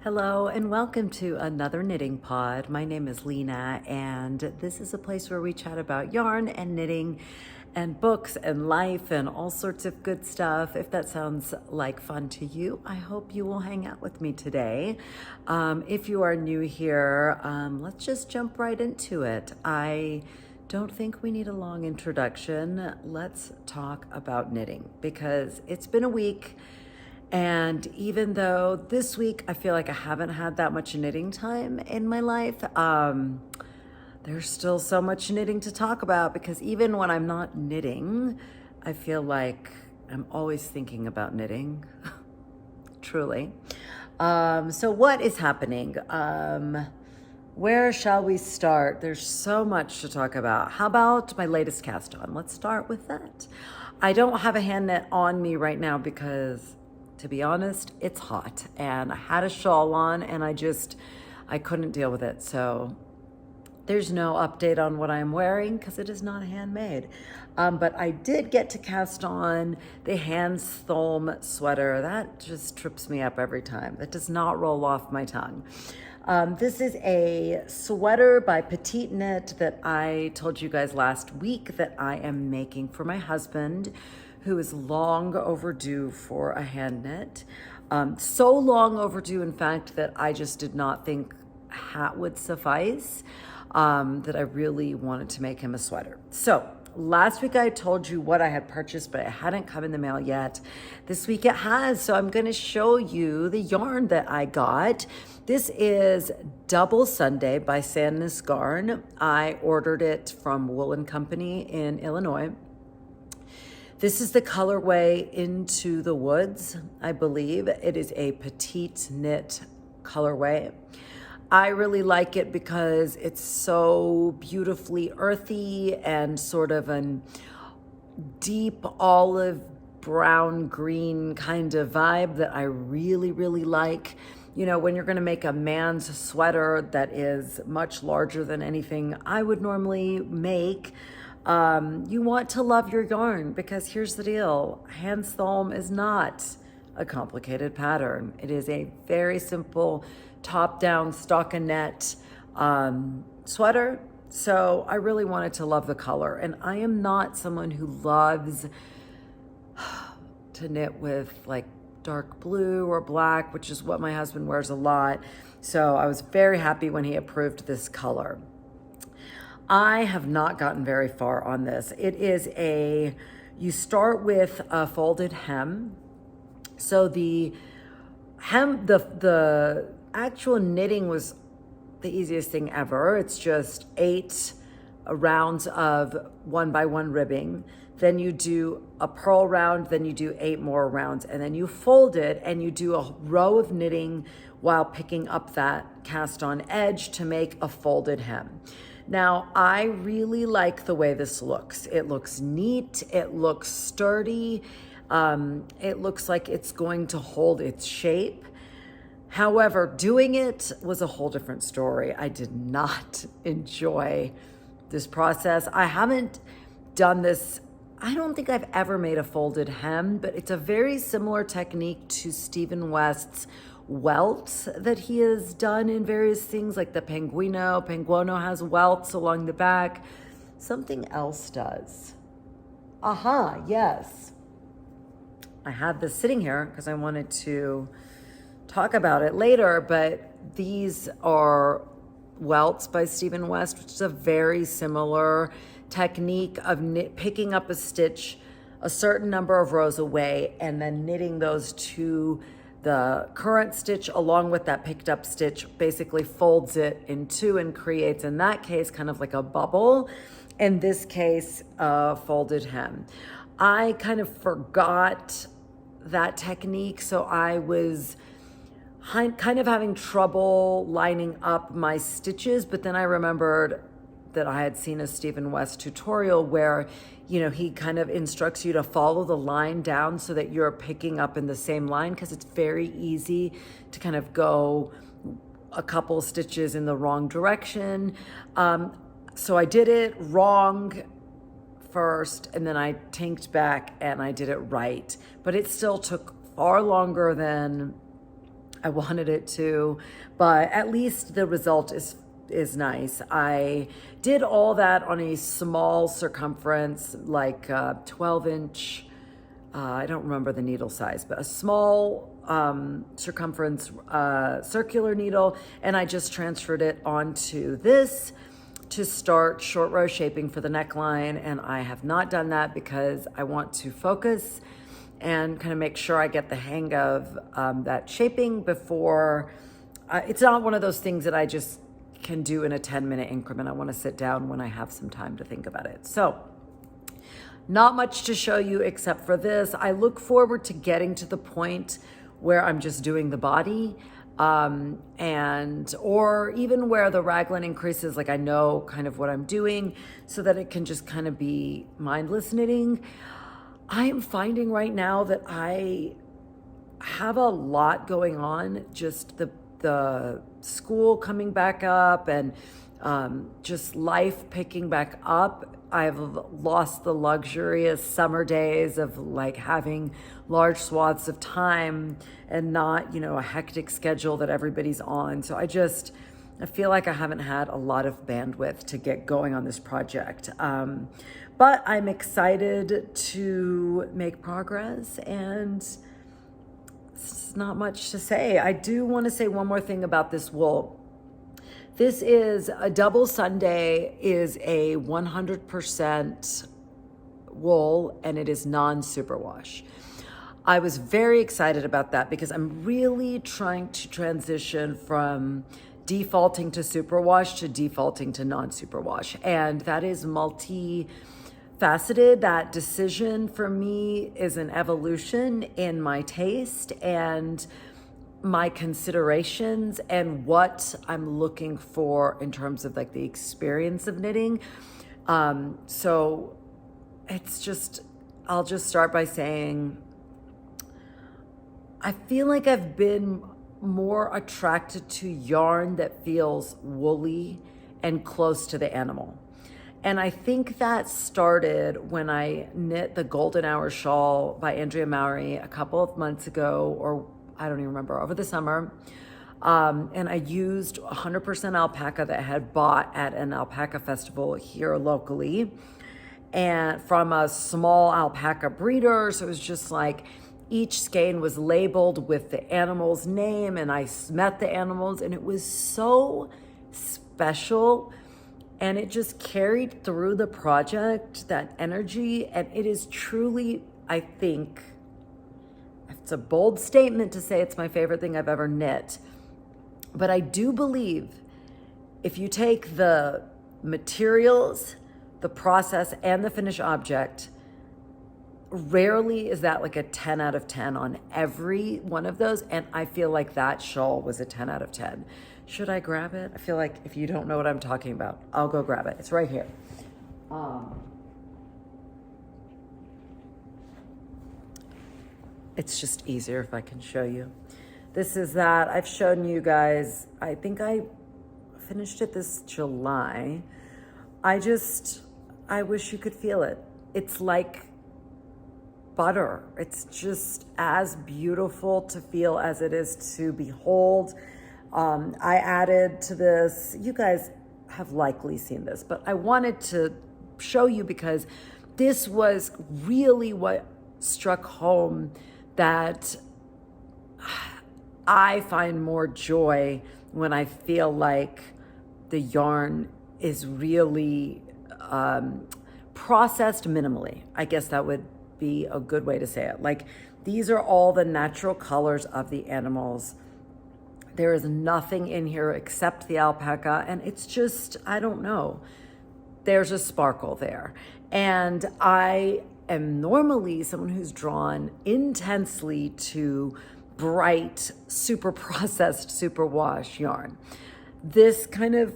Hello and welcome to another knitting pod. My name is Lena and this is a place where we chat about yarn and knitting and books and life and all sorts of good stuff. If that sounds like fun to you, I hope you will hang out with me today. If you are new here, let's just jump right into it. I don't think we need a long introduction. Let's talk about knitting because it's been a week. And even though this week I feel like I haven't had that much knitting time in my life, there's still so much knitting to talk about because even when I'm not knitting, I feel like I'm always thinking about knitting, truly. So what is happening? Where shall we start? There's so much to talk about. How about my latest cast on? Let's start with that. I don't have a hand knit on me right now because, to be honest, it's hot and I had a shawl on and I couldn't deal with it. So there's no update on what I'm wearing because it is not handmade. But I did get to cast on the Hans Thulm sweater. That just trips me up every time. That does not roll off my tongue. This is a sweater by Petite Knit that I told you guys last week that I am making for my husband, who is long overdue for a hand knit. So long overdue, in fact, that I just did not think a hat would suffice, that I really wanted to make him a sweater. So last week I told you what I had purchased, but it hadn't come in the mail yet. This week it has, so I'm gonna show you the yarn that I got. This is Double Sunday by Sandnes Garn. I ordered it from Wool & Company in Illinois. This is the colorway Into the Woods, I believe. It is a petite knit colorway. I really like it because it's so beautifully earthy and sort of a deep olive brown green kind of vibe that I really, really like. You know, when you're gonna make a man's sweater that is much larger than anything I would normally make, you want to love your yarn because here's the deal. Hans Thulm is not a complicated pattern. It is a very simple top-down stockinette sweater. So I really wanted to love the color. And I am not someone who loves to knit with like dark blue or black, which is what my husband wears a lot. So I was very happy when he approved this color. I have not gotten very far on this. It is you start with a folded hem. So the hem, the actual knitting was the easiest thing ever. It's just 8 rounds of 1x1 ribbing. Then you do a purl round, then you do 8 more rounds, and then you fold it and you do a row of knitting while picking up that cast on edge to make a folded hem. Now, I really like the way this looks. It looks neat, it looks sturdy, it looks like it's going to hold its shape. However, doing it was a whole different story. I did not enjoy this process. I haven't done this. I don't think I've ever made a folded hem, but it's a very similar technique to Stephen West's welts that he has done in various things like the Penguino. Penguino has welts along the back. Something else does. Aha, yes. I have this sitting here because I wanted to talk about it later, but these are welts by Stephen West, which is a very similar technique of picking up a stitch a certain number of rows away and then knitting those to the current stitch along with that picked up stitch, basically folds it in two and creates, in that case, kind of like a bubble. In this case, a folded hem. I kind of forgot that technique, so I was kind of having trouble lining up my stitches, but then I remembered that I had seen a Stephen West tutorial where, you know, he kind of instructs you to follow the line down so that you're picking up in the same line, because it's very easy to kind of go a couple stitches in the wrong direction. So I did it wrong first, and then I tanked back and I did it right. But it still took far longer than I wanted it to, but at least the result is nice. I did all that on a small circumference, like 12-inch. I don't remember the needle size, but a small circumference circular needle, and I just transferred it onto this to start short row shaping for the neckline. And I have not done that because I want to focus and kind of make sure I get the hang of that shaping before. It's not one of those things that I just can do in a 10-minute increment. I want to sit down when I have some time to think about it. So not much to show you except for this. I look forward to getting to the point where I'm just doing the body, or even where the raglan increases, like I know kind of what I'm doing, so that it can just kind of be mindless knitting. I am finding right now that I have a lot going on, just the school coming back up and just life picking back up. I've lost the luxurious summer days of like having large swaths of time and not, a hectic schedule that everybody's on. So I feel like I haven't had a lot of bandwidth to get going on this project. But I'm excited to make progress, and it's not much to say. I do want to say one more thing about this wool. This is a double Sunday, is a 100% wool, and it is non-superwash. I was very excited about that because I'm really trying to transition from defaulting to superwash to defaulting to non-superwash. And that is multi-faceted. That decision for me is an evolution in my taste and my considerations and what I'm looking for in terms of like the experience of knitting. So I'll just start by saying, I feel like I've been more attracted to yarn that feels woolly and close to the animal. And I think that started when I knit the Golden Hour shawl by Andrea Mowry a couple of months ago, or I don't even remember, over the summer. And I used 100% alpaca that I had bought at an alpaca festival here locally, and from a small alpaca breeder. So it was just like each skein was labeled with the animal's name, and I met the animals, and it was so special. And it just carried through the project, that energy. And it is truly, I think, it's a bold statement to say it's my favorite thing I've ever knit. But I do believe if you take the materials, the process, and the finished object, rarely is that like a 10 out of 10 on every one of those. And I feel like that shawl was a 10 out of 10. Should I grab it? I feel like if you don't know what I'm talking about, I'll go grab it. It's right here. It's just easier if I can show you. This is that. I've shown you guys, I think I finished it this July. I wish you could feel it. It's like butter. It's just as beautiful to feel as it is to behold. I added to this, you guys have likely seen this, but I wanted to show you because this was really what struck home, that I find more joy when I feel like the yarn is really processed minimally. I guess that would be a good way to say it. Like, these are all the natural colors of the animals. There is nothing in here except the alpaca, and it's just, I don't know. There's a sparkle there. And I am normally someone who's drawn intensely to bright, super processed, super wash yarn. This kind of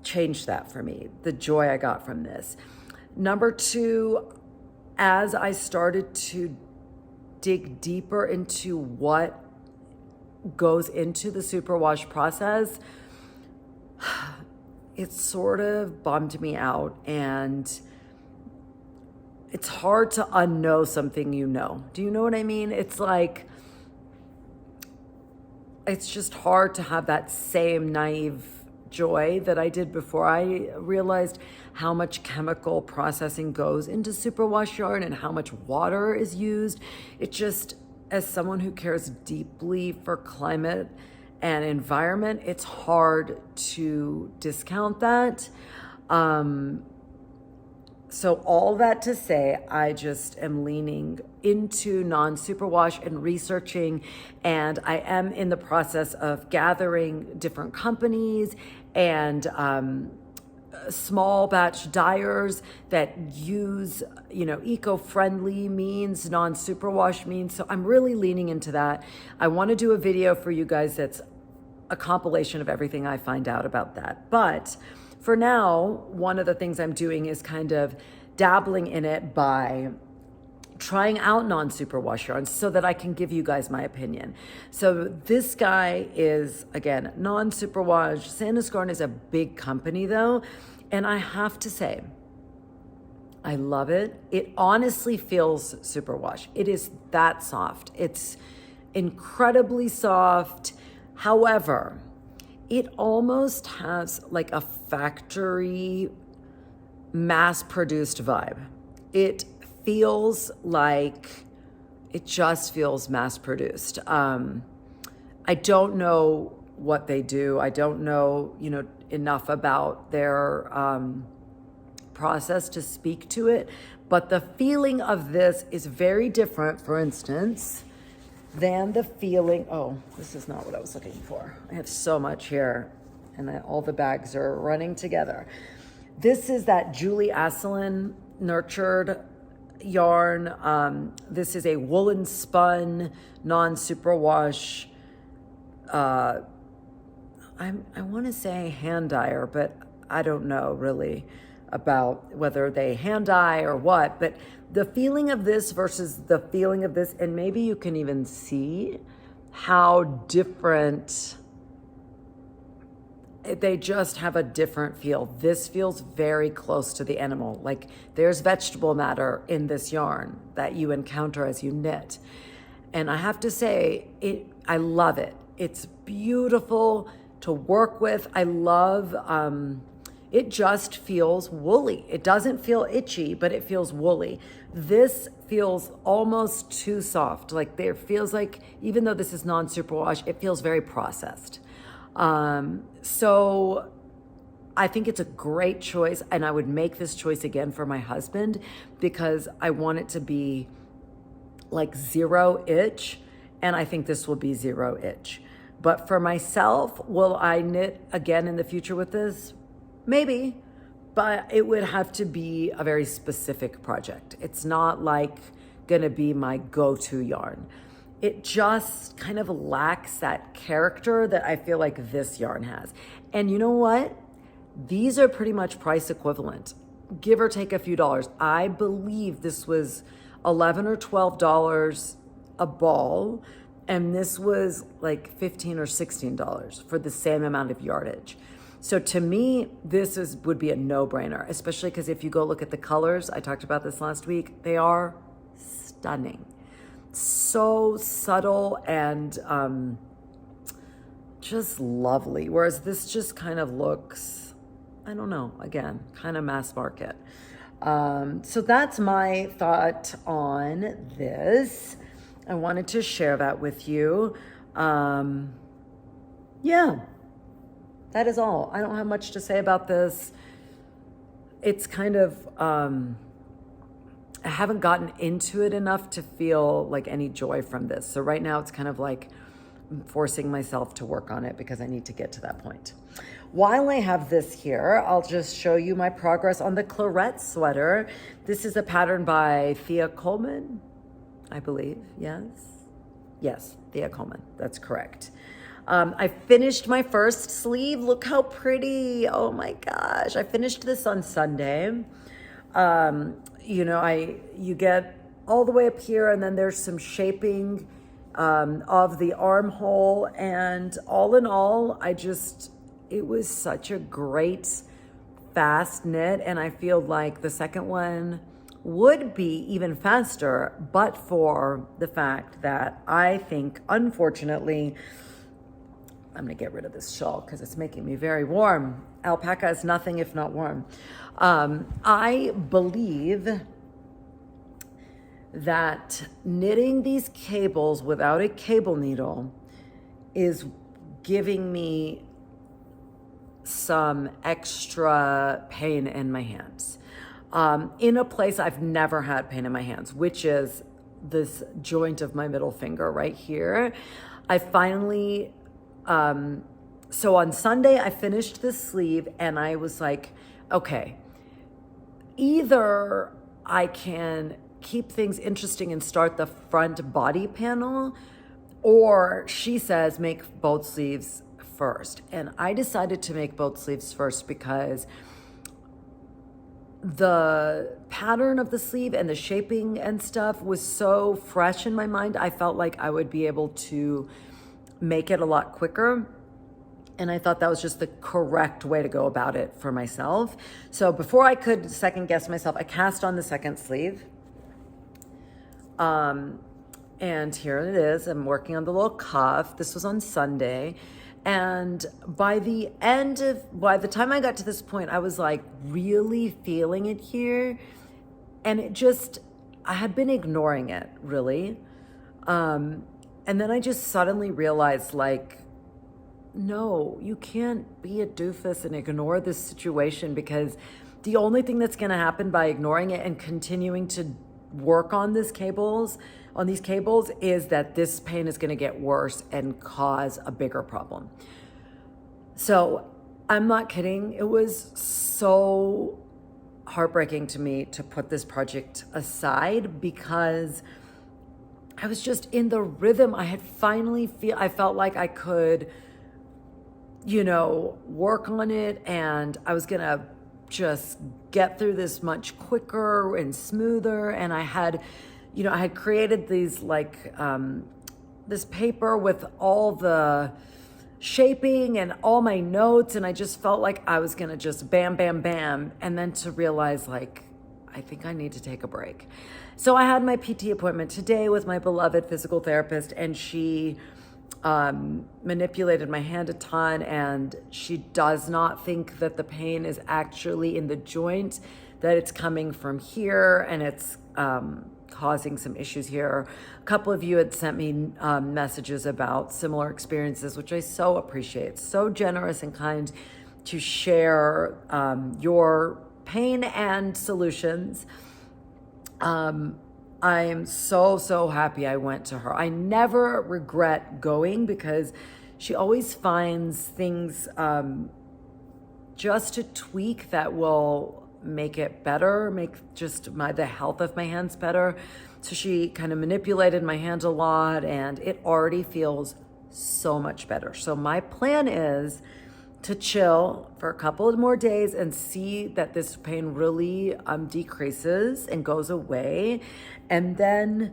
changed that for me, the joy I got from this. Number two, as I started to dig deeper into what goes into the superwash process, it sort of bummed me out, and it's hard to unknow something you know. Do you know what I mean? It's like it's just hard to have that same naive joy that I did before I realized how much chemical processing goes into superwash yarn and how much water is used. It just, as someone who cares deeply for climate and environment, it's hard to discount that. So all that to say, I just am leaning into non-superwash and researching, and I am in the process of gathering different companies and small batch dyers that use, eco-friendly means, non-superwash means. So I'm really leaning into that. I want to do a video for you guys that's a compilation of everything I find out about that. But for now, one of the things I'm doing is kind of dabbling in it by trying out non-superwash yarns so that I can give you guys my opinion. So this guy is, again, non-superwash. Sandusgarn is a big company though, and I have to say, I love it. It honestly feels superwash. It is that soft. It's incredibly soft. However, it almost has like a factory mass-produced vibe. It feels like it just feels mass-produced. I don't know what they do. I don't know, enough about their process to speak to it, but the feeling of this is very different, for instance, than the feeling, this is not what I was looking for. I have so much here and all the bags are running together. This is that Julie Asselin nurtured yarn. This is a woolen spun, non-superwash, I want to say hand dyer, but I don't know really about whether they hand dye or what, but the feeling of this versus the feeling of this, and maybe you can even see how different, they just have a different feel. This feels very close to the animal. Like there's vegetable matter in this yarn that you encounter as you knit. And I have to say, I love it. It's beautiful to work with. I love, it just feels woolly. It doesn't feel itchy, but it feels woolly. This feels almost too soft. Like there feels like, even though this is non-superwash, it feels very processed. So I think it's a great choice, and I would make this choice again for my husband because I want it to be like zero itch, and I think this will be zero itch. But for myself, will I knit again in the future with this? Maybe, but it would have to be a very specific project. It's not like gonna be my go-to yarn. It just kind of lacks that character that I feel like this yarn has. And you know what? These are pretty much price equivalent, give or take a few dollars. I believe this was $11 or $12 a ball, and this was like $15 or $16 for the same amount of yardage. So to me, this would be a no-brainer, especially because if you go look at the colors, I talked about this last week, they are stunning. So subtle and just lovely. Whereas this just kind of looks, I don't know, again, kind of mass market. So that's my thought on this. I wanted to share that with you. Yeah, that is all. I don't have much to say about this. It's kind of, I haven't gotten into it enough to feel like any joy from this. So right now it's kind of like forcing myself to work on it because I need to get to that point. While I have this here, I'll just show you my progress on the Claret sweater. This is a pattern by Thea Coleman, I believe. Yes, Thea Coleman, that's correct. I finished my first sleeve. Look how pretty. Oh my gosh. I finished this on Sunday. You get all the way up here and then there's some shaping of the armhole, and all in all, it was such a great fast knit, and I feel like the second one would be even faster, but for the fact that I think, unfortunately, I'm gonna get rid of this shawl because it's making me very warm. Alpaca is nothing if not warm. I believe that knitting these cables without a cable needle is giving me some extra pain in my hands. In a place I've never had pain in my hands, which is this joint of my middle finger right here. I finally, so on Sunday I finished this sleeve and I was like, okay, either I can keep things interesting and start the front body panel, or she says make both sleeves first. And I decided to make both sleeves first because the pattern of the sleeve and the shaping and stuff was so fresh in my mind. I felt like I would be able to make it a lot quicker. And I thought that was just the correct way to go about it for myself. So before I could second guess myself, I cast on the second sleeve. And here it is. I'm working on the little cuff. This was on Sunday. And by the time I got to this point, I was like really feeling it here. And I had been ignoring it really. And then I just suddenly realized, like, no, you can't be a doofus and ignore this situation, because the only thing that's going to happen by ignoring it and continuing to work on these cables is that this pain is going to get worse and cause a bigger problem. So I'm not kidding. It was so heartbreaking to me to put this project aside because I was just in the rhythm. I felt like I could, work on it, and I was going to just get through this much quicker and smoother. And I had created these this paper with all the shaping and all my notes, and I just felt like I was gonna just bam, bam, bam, and then to realize, like, I think I need to take a break. So I had my PT appointment today with my beloved physical therapist, and she manipulated my hand a ton, and she does not think that the pain is actually in the joint, that it's coming from here, and it's causing some issues here. A couple of you had sent me messages about similar experiences, which I so appreciate. So generous and kind to share your pain and solutions. I am so happy I went to her. I never regret going because she always finds things just to tweak that will make it better, make just the health of my hands better. So she kind of manipulated my hand a lot, and it already feels so much better. So my plan is to chill for a couple of more days and see that this pain really decreases and goes away. And then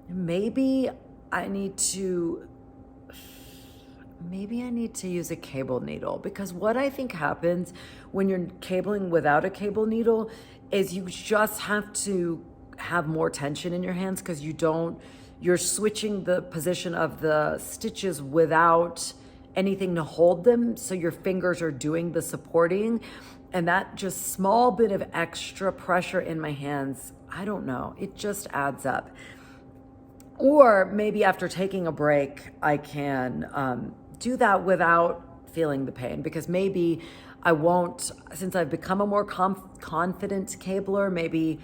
maybe I need to use a cable needle, because what I think happens when you're cabling without a cable needle is you just have to have more tension in your hands, because you're switching the position of the stitches without anything to hold them. So your fingers are doing the supporting, and that just small bit of extra pressure in my hands, I don't know, it just adds up. Or maybe after taking a break, I can do that without feeling the pain, because maybe I won't, since I've become a more confident cabler, maybe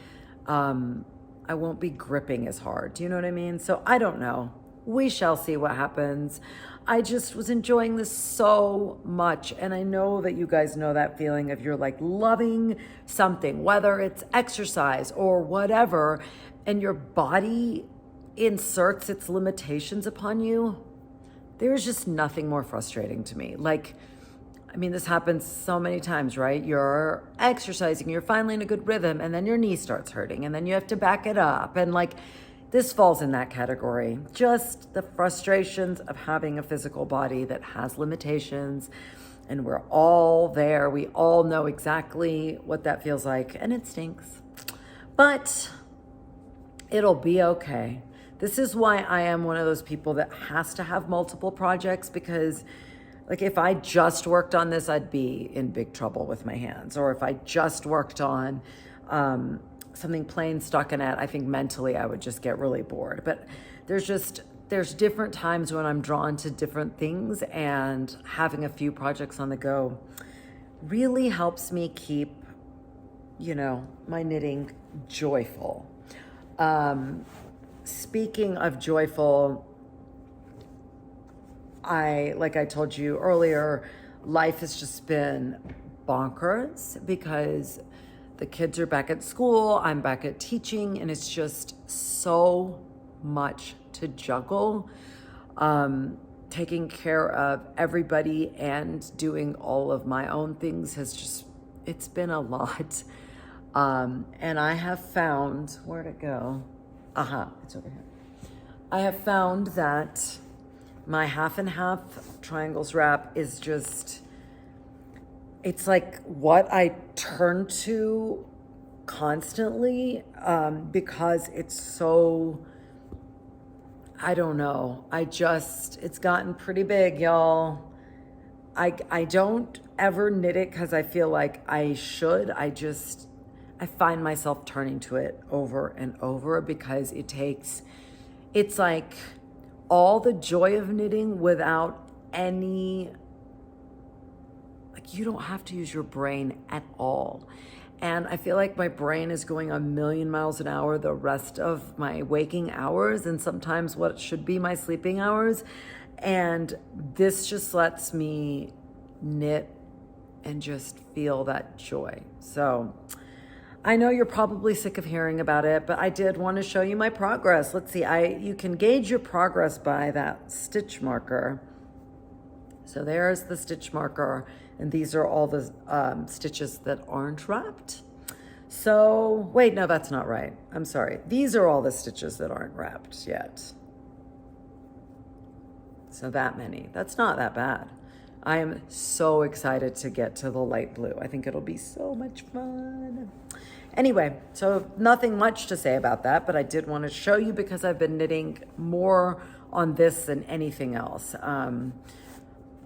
I won't be gripping as hard. Do you know what I mean? So I don't know. We shall see what happens. I just was enjoying this so much. And I know that you guys know that feeling of you're like loving something, whether it's exercise or whatever, and your body inserts its limitations upon you. There's just nothing more frustrating to me. This happens so many times, right? You're exercising, you're finally in a good rhythm, and then your knee starts hurting, and then you have to back it up. And this falls in that category. Just the frustrations of having a physical body that has limitations, and we're all there. We all know exactly what that feels like, and it stinks. But it'll be okay. This is why I am one of those people that has to have multiple projects, because Like if I just worked on this, I'd be in big trouble with my hands. Or if I just worked on something plain stockinette, I think mentally I would just get really bored. But there's different times when I'm drawn to different things, and having a few projects on the go really helps me keep, my knitting joyful. Speaking of joyful, like I told you earlier, life has just been bonkers because the kids are back at school, I'm back at teaching, and it's just so much to juggle. Taking care of everybody and doing all of my own things it's been a lot. And I have found, where'd it go? It's over here. I have found that my half and half triangles wrap is it's like what I turn to constantly, because it's so, I don't know. It's gotten pretty big, y'all. I don't ever knit it because I feel like I should. I find myself turning to it over and over because it's like all the joy of knitting without any, like you don't have to use your brain at all. And I feel like my brain is going a million miles an hour the rest of my waking hours and sometimes what should be my sleeping hours. And this just lets me knit and just feel that joy. So I know you're probably sick of hearing about it, but I did want to show you my progress. Let's see, you can gauge your progress by that stitch marker. So there's the stitch marker, and these are all the stitches that aren't wrapped. So, wait, no, that's not right. I'm sorry. These are all the stitches that aren't wrapped yet. So that many. That's not that bad. I am so excited to get to the light blue. I think it'll be so much fun. Anyway, so nothing much to say about that, but I did want to show you because I've been knitting more on this than anything else. I'm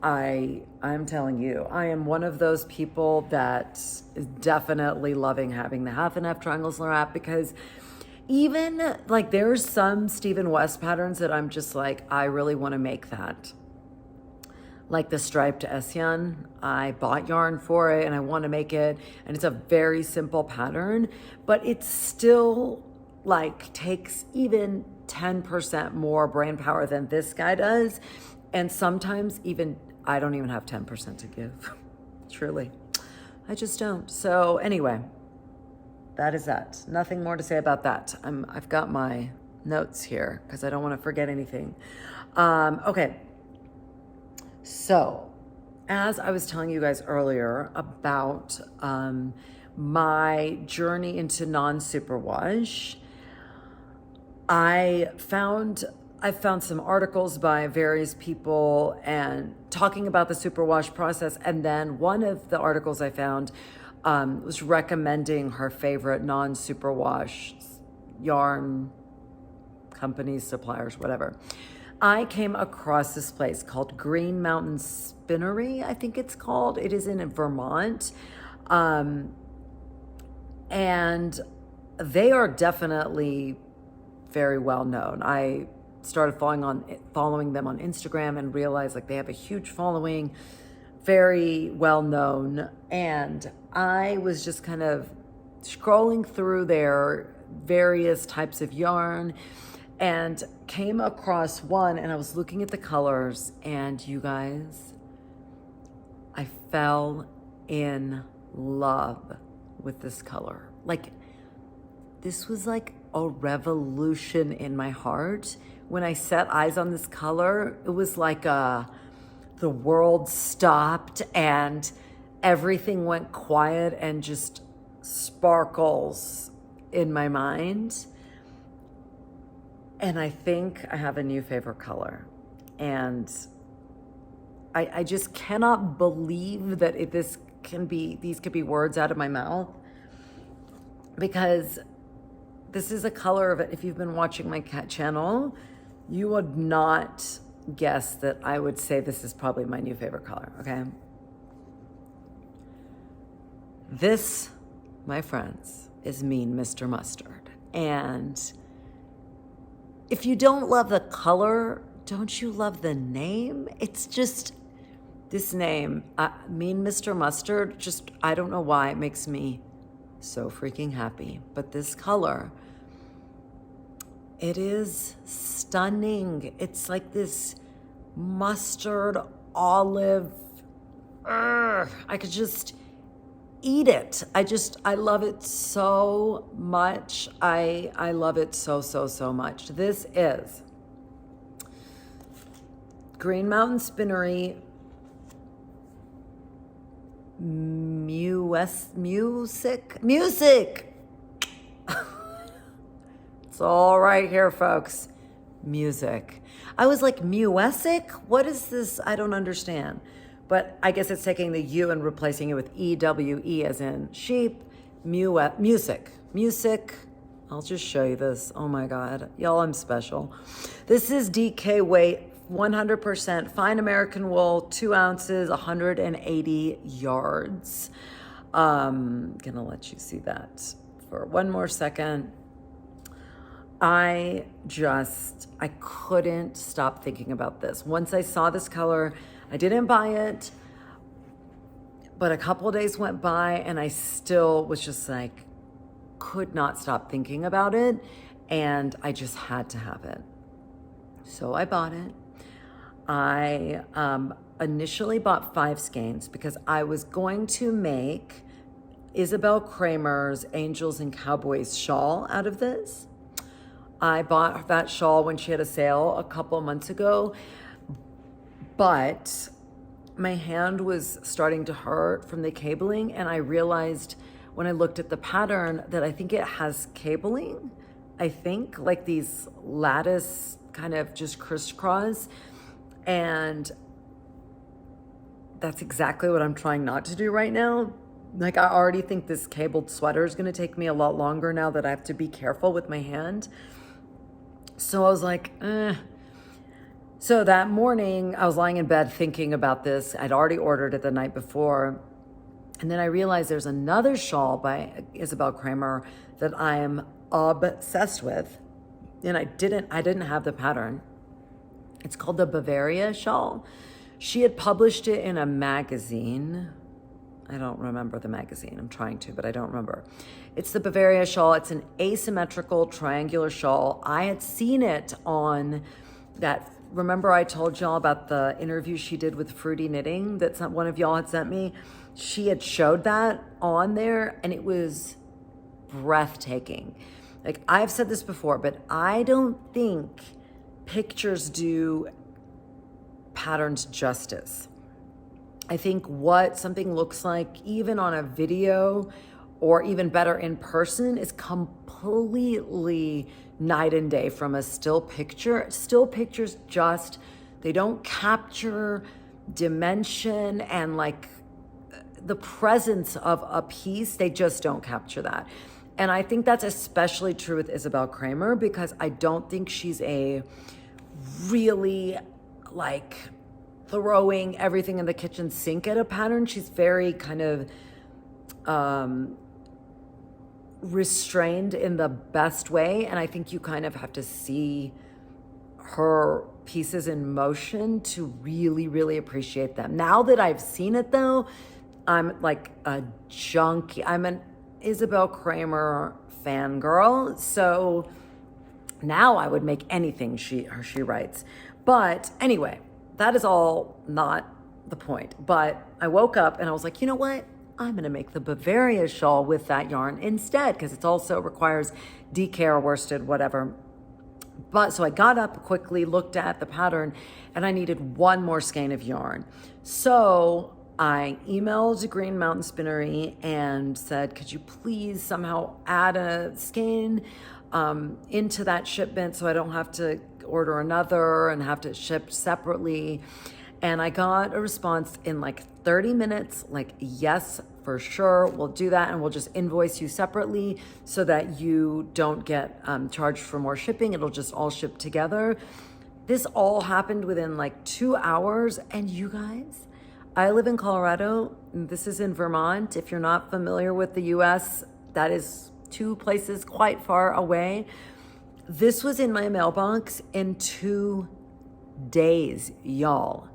telling you, I am one of those people that is definitely loving having the half and half triangles wrap, because even like there's some Stephen West patterns that I'm just like, I really want to make that. Like the striped Essian, I bought yarn for it and I want to make it, and it's a very simple pattern, but it still like takes even 10% more brain power than this guy does. And sometimes even, I don't even have 10% to give, truly. I just don't. So anyway, that is that. Nothing more to say about that. I've got my notes here because I don't want to forget anything. Okay. So, as I was telling you guys earlier about my journey into non-superwash, I found some articles by various people and talking about the superwash process, and then one of the articles I found was recommending her favorite non-superwash yarn companies, suppliers, whatever. I came across this place called Green Mountain Spinnery, I think it's called. It is in Vermont. And they are definitely very well known. I started following them on Instagram and realized like they have a huge following, very well known. And I was just kind of scrolling through their various types of yarn and came across one, and I was looking at the colors, and you guys, I fell in love with this color. Like, this was like a revolution in my heart. When I set eyes on this color, it was like the world stopped and everything went quiet and just sparkles in my mind. And I think I have a new favorite color. And I just cannot believe that these could be words out of my mouth, because this is a color of it. If you've been watching my cat channel, you would not guess that I would say this is probably my new favorite color, okay? This, my friends, is Mean Mr. Mustard. And if you don't love the color, don't you love the name? It's just, this name, Mean Mr. Mustard, just, I don't know why, it makes me so freaking happy. But this color, it is stunning. It's like this mustard olive. I could just eat it. I love it so much. I love it so much. This is Green Mountain Spinnery Music. It's all right here, folks. Music. I was like, Music? What is this? I don't understand. But I guess it's taking the U and replacing it with EWE as in sheep. Music. I'll just show you this. Oh my God. Y'all, I'm special. This is DK weight, 100% fine American wool, 2 ounces, 180 yards. Gonna let you see that for one more second. I couldn't stop thinking about this. Once I saw this color, I didn't buy it, but a couple of days went by and I still was just like, could not stop thinking about it. And I just had to have it. So I bought it. I initially bought 5 skeins because I was going to make Isabel Kramer's Angels and Cowboys shawl out of this. I bought that shawl when she had a sale a couple of months ago, but my hand was starting to hurt from the cabling, and I realized when I looked at the pattern that I think it has cabling. I think like these lattice kind of just crisscross, and that's exactly what I'm trying not to do right now. Like, I already think this cabled sweater is going to take me a lot longer now that I have to be careful with my hand. So I was like, So that morning I was lying in bed thinking about this. I'd already ordered it the night before. And then I realized there's another shawl by Isabel Kramer that I am obsessed with. And I didn't have the pattern. It's called the Bavaria shawl. She had published it in a magazine. I don't remember the magazine. I'm trying to, but I don't remember. It's the Bavaria shawl. It's an asymmetrical triangular shawl. I had seen it on that. Remember I told y'all about the interview she did with Fruity Knitting that one of y'all had sent me? She had showed that on there and it was breathtaking. Like, I've said this before, but I don't think pictures do patterns justice. I think what something looks like, even on a video or even better in person, is completely night and day from a still picture. Still pictures just, they don't capture dimension and like the presence of a piece. They just don't capture that. And I think that's especially true with Isabel Kramer, because I don't think she's a really like throwing everything in the kitchen sink at a pattern. She's very kind of restrained in the best way. And I think you kind of have to see her pieces in motion to really, really appreciate them. Now that I've seen it though, I'm like a junkie. I'm an Isabel Kramer fangirl. So now I would make anything she writes. But anyway, that is all not the point. But I woke up and I was like, you know what? I'm going to make the Bavaria shawl with that yarn instead, because it also requires DK or worsted, whatever. But so I got up quickly, looked at the pattern, and I needed one more skein of yarn. So I emailed Green Mountain Spinnery and said, could you please somehow add a skein into that shipment so I don't have to order another and have to ship separately. And I got a response in like 30 minutes, like, yes, for sure, we'll do that, and we'll just invoice you separately so that you don't get charged for more shipping. It'll just all ship together. This all happened within like 2 hours. And you guys, I live in Colorado. And this is in Vermont. If you're not familiar with the US, that is 2 places quite far away. This was in my mailbox in 2 days, y'all.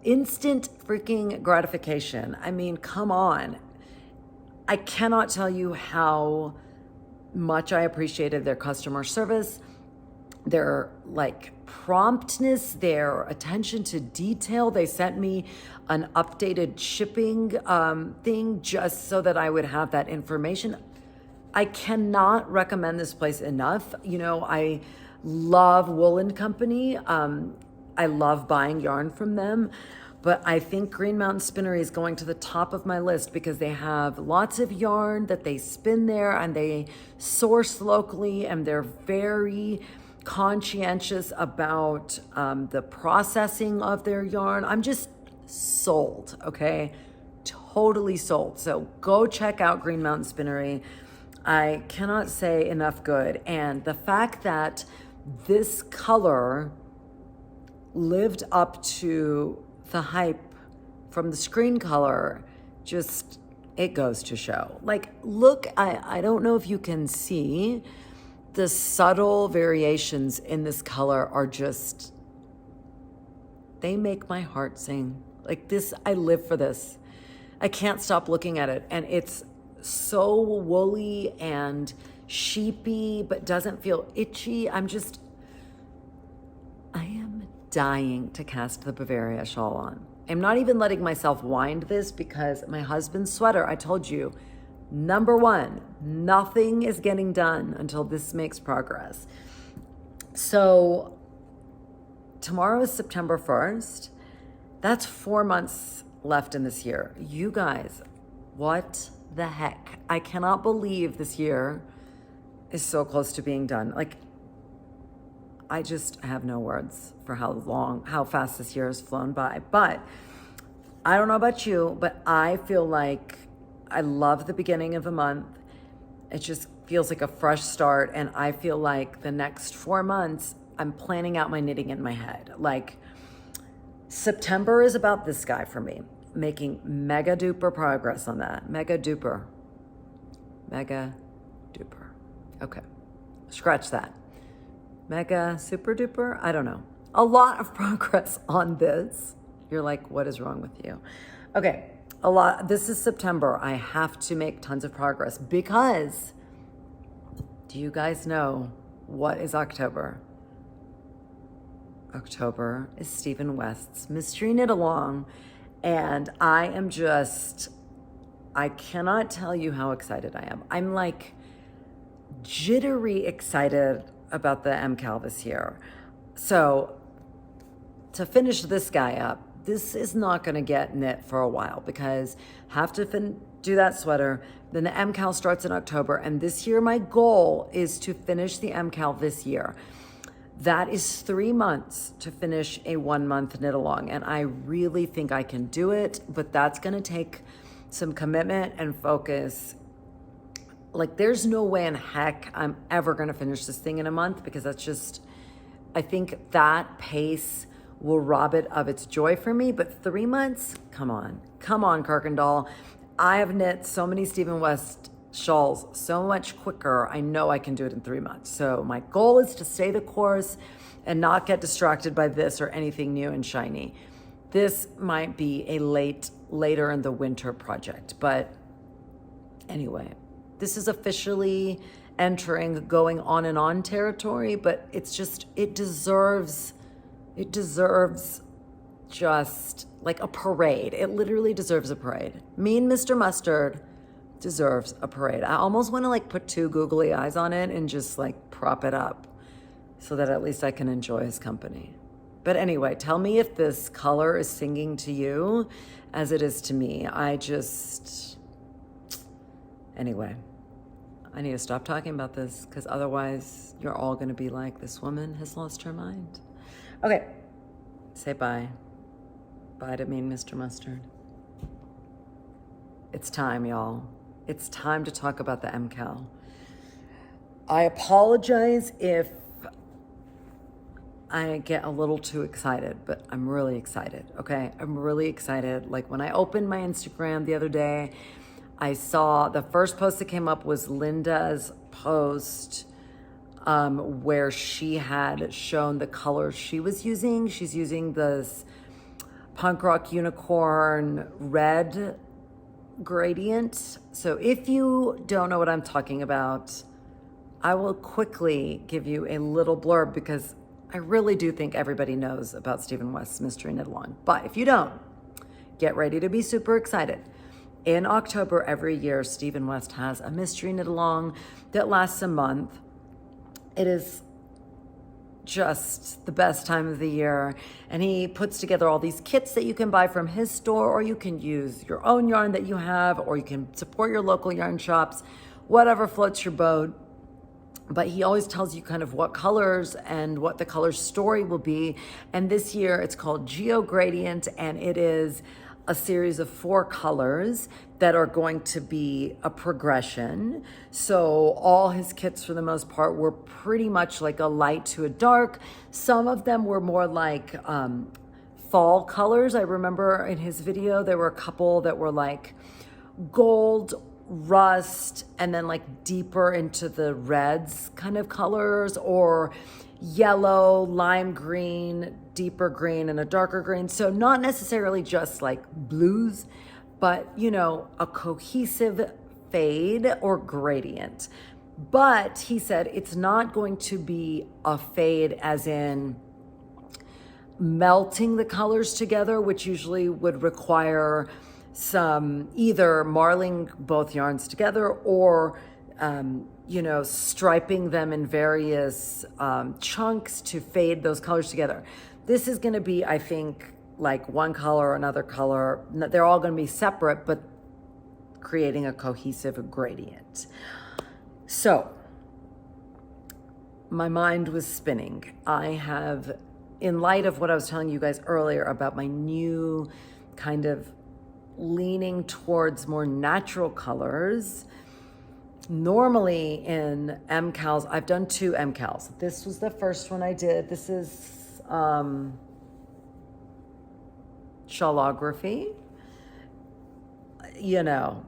Instant freaking gratification. I mean, come on. I cannot tell you how much I appreciated their customer service, their like promptness, their attention to detail. They sent me an updated shipping thing just so that I would have that information. I cannot recommend this place enough. You know, I love Woolen Company. I love buying yarn from them. But I think Green Mountain Spinnery is going to the top of my list because they have lots of yarn that they spin there and they source locally, and they're very conscientious about the processing of their yarn. I'm just sold, okay? Totally sold. So go check out Green Mountain Spinnery. I cannot say enough good. And the fact that this color lived up to the hype from the screen color, just, it goes to show. Like, look, I don't know if you can see the subtle variations in this color are just, they make my heart sing. Like this, I live for this. I can't stop looking at it. And it's so woolly and sheepy, but doesn't feel itchy. I am dying to cast the Bavaria shawl on. I'm not even letting myself wind this because my husband's sweater, I told you, number one, nothing is getting done until this makes progress. So tomorrow is September 1st. That's 4 months left in this year. You guys, what the heck? I cannot believe this year is so close to being done. Like, I just have no words for how fast this year has flown by. But I don't know about you, but I feel like I love the beginning of a month. It just feels like a fresh start. And I feel like the next 4 months, I'm planning out my knitting in my head. Like, September is about this guy for me, making mega duper progress on that. Mega duper. Okay, scratch that. Mega super duper? I don't know. A lot of progress on this. You're like, what is wrong with you? Okay, a lot. This is September. I have to make tons of progress because do you guys know what is October? October is Stephen West's Mystery Knit Along. And I cannot tell you how excited I am. I'm like jittery excited about the MKAL this year. So to finish this guy up, this is not going to get knit for a while because have to do that sweater. Then the MKAL starts in October. And this year, my goal is to finish the MKAL this year. That is 3 months to finish a 1 month knit along. And I really think I can do it, but that's going to take some commitment and focus. Like, there's no way in heck I'm ever going to finish this thing in a month because that's just, I think that pace will rob it of its joy for me. But 3 months, come on, Kirkendall. I have knit so many Stephen West shawls so much quicker. I know I can do it in 3 months. So my goal is to stay the course and not get distracted by this or anything new and shiny. This might be a later in the winter project, but anyway, this is officially entering going on and on territory, but it's just, it deserves just like a parade. It literally deserves a parade. Mean Mr. Mustard deserves a parade. I almost want to like put 2 googly eyes on it and just like prop it up so that at least I can enjoy his company. But anyway, tell me if this color is singing to you as it is to me. Anyway, I need to stop talking about this because otherwise you're all going to be like, this woman has lost her mind. Okay, say bye. Bye to Mean Mr. Mustard. It's time, y'all. It's time to talk about the MKAL. I apologize if I get a little too excited, but I'm really excited, okay? I'm really excited. Like when I opened my Instagram the other day, I saw the first post that came up was Linda's post where she had shown the colors she was using. She's using this Punk Rock Unicorn red gradient. So if you don't know what I'm talking about, I will quickly give you a little blurb because I really do think everybody knows about Stephen West's Mystery Knit Along. But if you don't, get ready to be super excited. In October every year, Stephen West has a Mystery Knit Along that lasts a month. It is just the best time of the year. And he puts together all these kits that you can buy from his store, or you can use your own yarn that you have, or you can support your local yarn shops, whatever floats your boat. But he always tells you kind of what colors and what the color story will be. And this year it's called Geo Gradient, and it is a series of 4 colors that are going to be a progression. So all his kits for the most part were pretty much like a light to a dark. Some of them were more like fall colors. I remember in his video, there were a couple that were like gold, rust, and then like deeper into the reds kind of colors, or yellow, lime green, deeper green, and a darker green. So not necessarily just like blues, but you know, a cohesive fade or gradient. But he said it's not going to be a fade as in melting the colors together, which usually would require some either marling both yarns together or you know, striping them in various chunks to fade those colors together. This is going to be, I think, like one color or another color. They're all going to be separate, but creating a cohesive gradient. So my mind was spinning. I have, in light of what I was telling you guys earlier about my new kind of leaning towards more natural colors. Normally in MKALs, I've done 2 MKALs. This was the first one I did. This is shawlography. You know,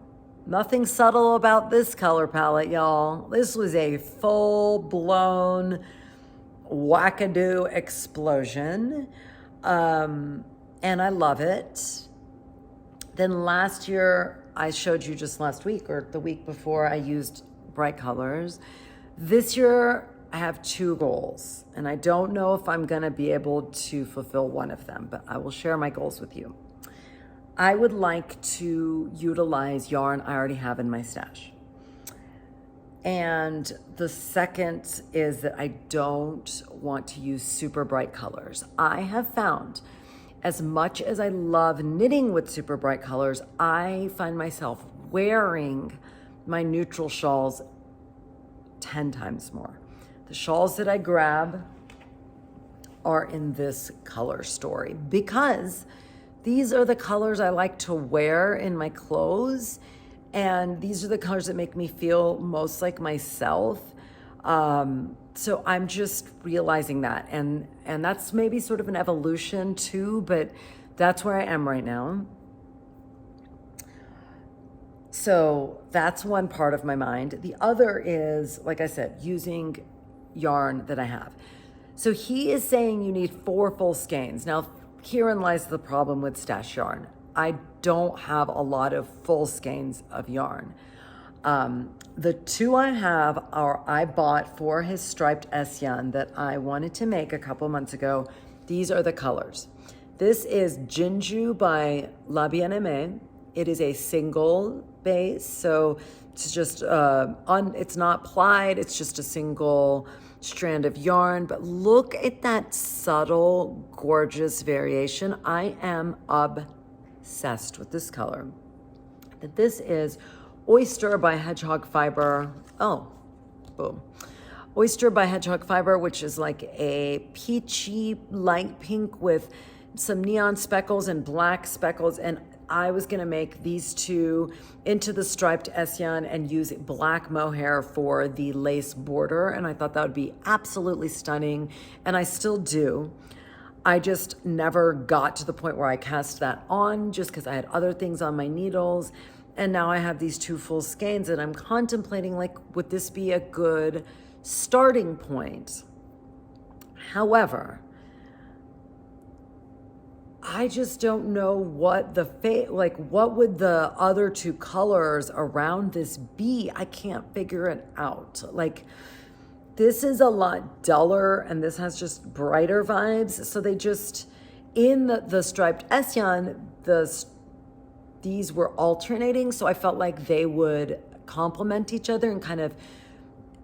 nothing subtle about this color palette, y'all. This was a full-blown wackadoo explosion. And I love it. Then last year, I showed you just last week or the week before, I used bright colors. This year, I have 2 goals, and I don't know if I'm gonna be able to fulfill one of them, but I will share my goals with you. I would like to utilize yarn I already have in my stash. And the second is that I don't want to use super bright colors. I have found, as much as I love knitting with super bright colors, I find myself wearing my neutral shawls 10 times more. The shawls that I grab are in this color story because these are the colors I like to wear in my clothes, and these are the colors that make me feel most like myself. So I'm just realizing that, and that's maybe sort of an evolution too, but that's where I am right now. So that's one part of my mind. The other is, like I said, using yarn that I have. So he is saying you need 4 full skeins. Now, herein lies the problem with stash yarn. I don't have a lot of full skeins of yarn. The 2 I have are I bought for his striped Esyan that I wanted to make a couple months ago. These are the colors. This is Jinju by La Bien-Aimée. It is a single base, so it's just it's not plied. It's just a single strand of yarn. But look at that subtle, gorgeous variation. I am obsessed with this color. This is Oyster by Hedgehog Fiber. Oh, boom. Oyster by Hedgehog Fiber, which is like a peachy light pink with some neon speckles and black speckles. And I was gonna make these two into the striped Essian and use black mohair for the lace border. And I thought that would be absolutely stunning. And I still do. I just never got to the point where I cast that on just because I had other things on my needles. And now I have these two full skeins and I'm contemplating, like, would this be a good starting point? However, I just don't know what what would the other two colors around this be? I can't figure it out. Like, this is a lot duller and this has just brighter vibes. So they just, in the striped Essian, these were alternating. So I felt like they would complement each other and kind of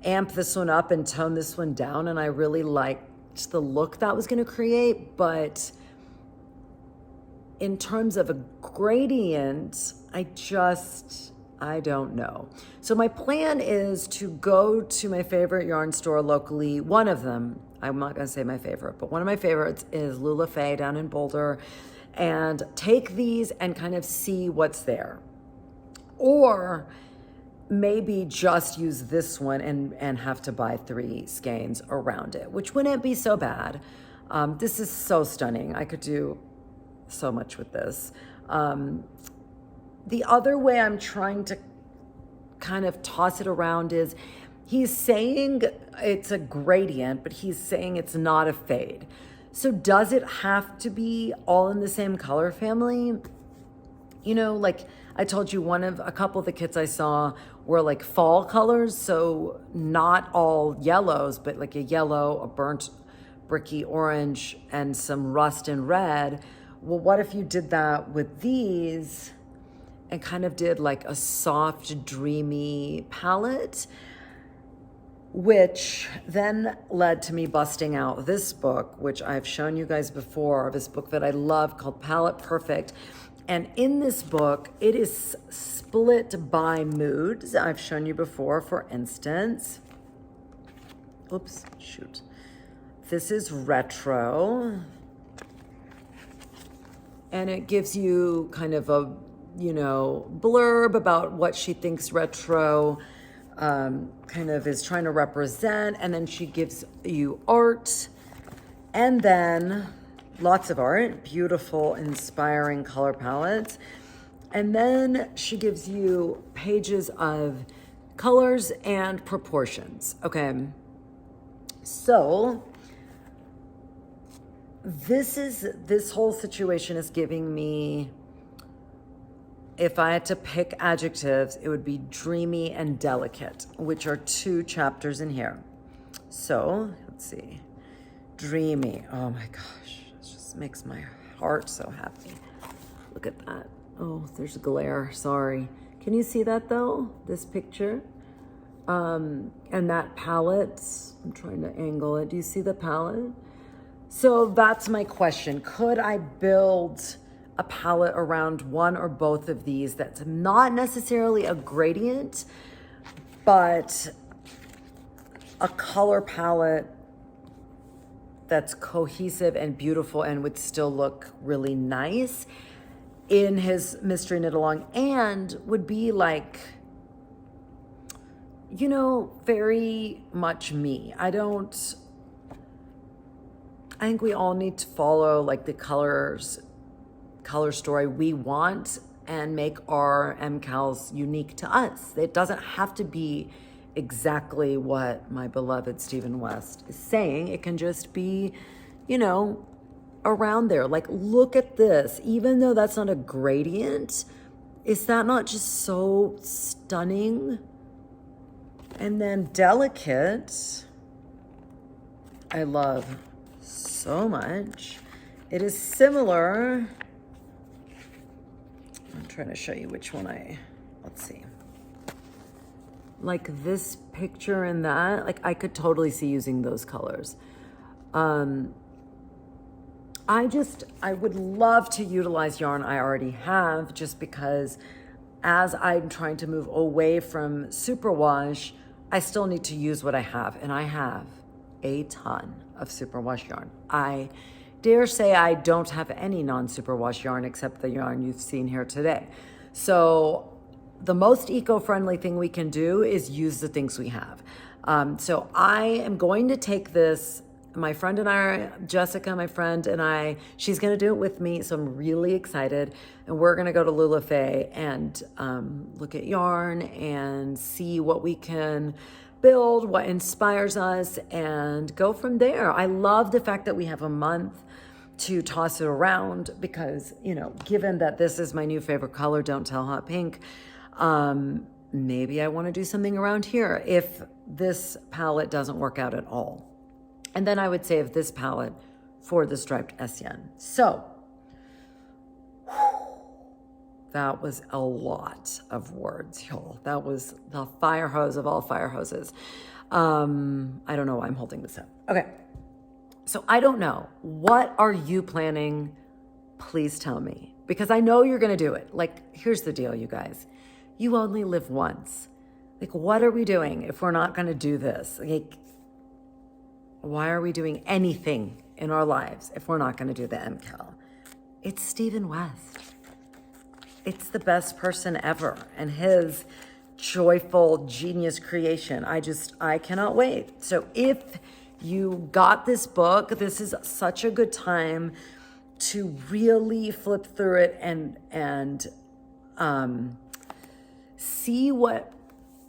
amp this one up and tone this one down. And I really liked the look that was going to create. But in terms of a gradient, I don't know. So my plan is to go to my favorite yarn store locally. One of them, I'm not gonna say my favorite, but one of my favorites is Lula Faye down in Boulder, and take these and kind of see what's there. Or maybe just use this one and have to buy 3 skeins around it, which wouldn't be so bad. This is so stunning. I could do so much with this. The other way I'm trying to kind of toss it around is he's saying it's a gradient, but he's saying it's not a fade. So does it have to be all in the same color family? You know, like I told you, a couple of the kits I saw were like fall colors. So not all yellows, but like a yellow, a burnt bricky orange, and some rust and red. Well, what if you did that with these and kind of did like a soft, dreamy palette, which then led to me busting out this book, which I've shown you guys before, this book that I love called Palette Perfect. And in this book, it is split by moods. I've shown you before, for instance. Oops, shoot. This is retro. And it gives you kind of a, blurb about what she thinks retro kind of is trying to represent. And then she gives you art. And then lots of art, beautiful, inspiring color palettes. And then she gives you pages of colors and proportions. Okay. So this whole situation is giving me, if I had to pick adjectives, it would be dreamy and delicate, which are 2 chapters in here. So let's see. Dreamy. Oh my gosh. It just makes my heart so happy. Look at that. Oh, there's glare. Sorry. Can you see that though? This picture? And that palette. I'm trying to angle it. Do you see the palette? So that's my question. Could I build a palette around one or both of these that's not necessarily a gradient, but a color palette that's cohesive and beautiful and would still look really nice in his Mystery Knit Along, and would be like, very much me. I think we all need to follow like the color story we want and make our MKALs unique to us. It doesn't have to be exactly what my beloved Stephen West is saying. It can just be, around there. Like, look at this. Even though that's not a gradient, is that not just so stunning? And then delicate, I love so much. It is similar. I'm trying to show you which one let's see. Like this picture and that, like I could totally see using those colors. I would love to utilize yarn I already have, just because as I'm trying to move away from superwash, I still need to use what I have. And I have a ton of superwash yarn. I dare say I don't have any non-superwash yarn except the yarn you've seen here today. So the most eco-friendly thing we can do is use the things we have. So I am going to take this, my friend and I, Jessica, my friend, and I, she's going to do it with me. So I'm really excited. And we're going to go to Lulafe and look at yarn and see what we can build, what inspires us, and go from there. I love the fact that we have a month to toss it around because, you know, given that this is my new favorite color, Don't Tell Hot Pink, maybe I want to do something around here if this palette doesn't work out at all. And then I would save this palette for the striped Essien. So that was a lot of words, y'all. That was the fire hose of all fire hoses. I don't know why I'm holding this up. Okay. So I don't know. What are you planning? Please tell me. Because I know you're going to do it. Like, here's the deal, you guys. You only live once. Like, what are we doing if we're not going to do this? Like, why are we doing anything in our lives if we're not going to do the MKAL? It's Stephen West. It's the best person ever. And his joyful genius creation. I cannot wait. So if you got this book, this is such a good time to really flip through it and see what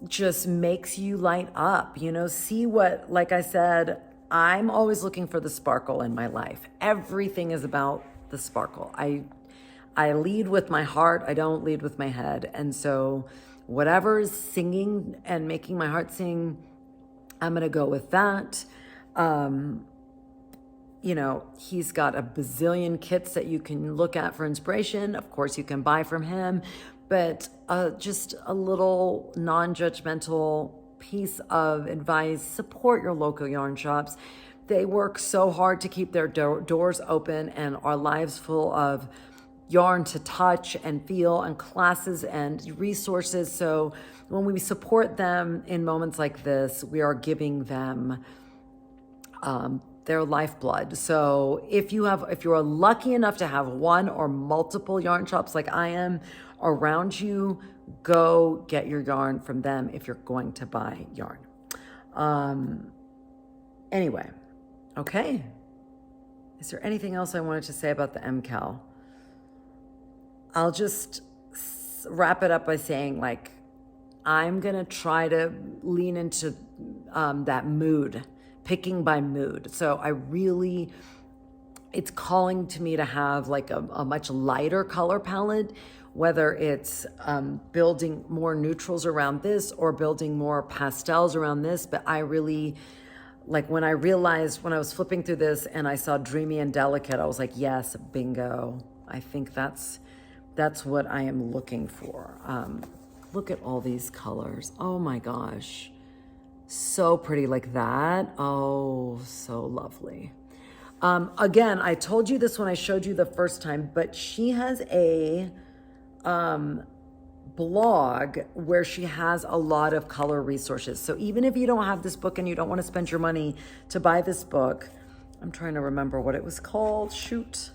just makes you light up, you know, see what, like I said, I'm always looking for the sparkle in my life. Everything is about the sparkle. I lead with my heart. I don't lead with my head. And so whatever is singing and making my heart sing, I'm going to go with that. You know, he's got a bazillion kits that you can look at for inspiration. Of course, you can buy from him, but just a little non-judgmental piece of advice: support your local yarn shops. They work so hard to keep their doors open and our lives full of yarn to touch and feel and classes and resources. So when we support them in moments like this, we are giving them their lifeblood. So if you are lucky enough to have one or multiple yarn shops like I am around you, go get your yarn from them if you're going to buy yarn. Anyway, okay. Is there anything else I wanted to say about the MKAL? I'll just wrap it up by saying, like, I'm going to try to lean into that mood, picking by mood. So it's calling to me to have like a much lighter color palette, whether it's building more neutrals around this or building more pastels around this. But I really, like, when I realized, when I was flipping through this and I saw Dreamy and Delicate, I was like, yes, bingo. I think that's what I am looking for. Look at all these colors. Oh my gosh. So pretty like that. Oh, so lovely. Again, I told you this when I showed you the first time, but she has a blog where she has a lot of color resources. So even if you don't have this book and you don't want to spend your money to buy this book, I'm trying to remember what it was called. Shoot.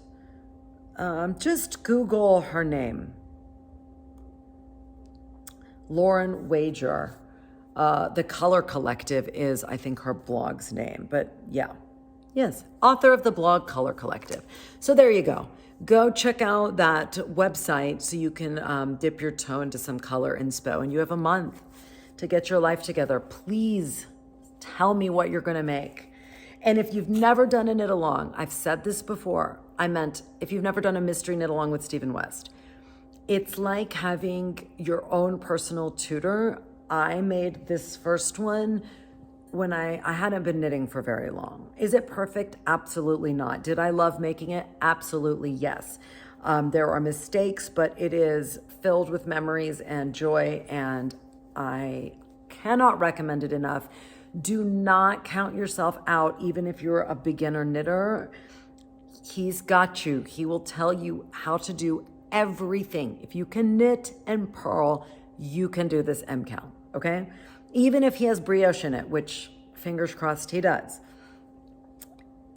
Just Google her name. Lauren Wager. The Color Collective is, I think, her blog's name. But yeah, yes, author of the blog Color Collective. So there you go. Go check out that website so you can dip your toe into some color inspo. And you have a month to get your life together. Please tell me what you're going to make. And if you've never done a knit along, I've said this before, I meant if you've never done a mystery knit along with Stephen West, it's like having your own personal tutor. I made this first one when I hadn't been knitting for very long. Is it perfect? Absolutely not. Did I love making it? Absolutely yes. There are mistakes, but it is filled with memories and joy, and I cannot recommend it enough. Do not count yourself out, even if you're a beginner knitter. He's got you. He will tell you how to do everything. If you can knit and purl, you can do this MKAL, okay? Even if he has brioche in it, which fingers crossed he does.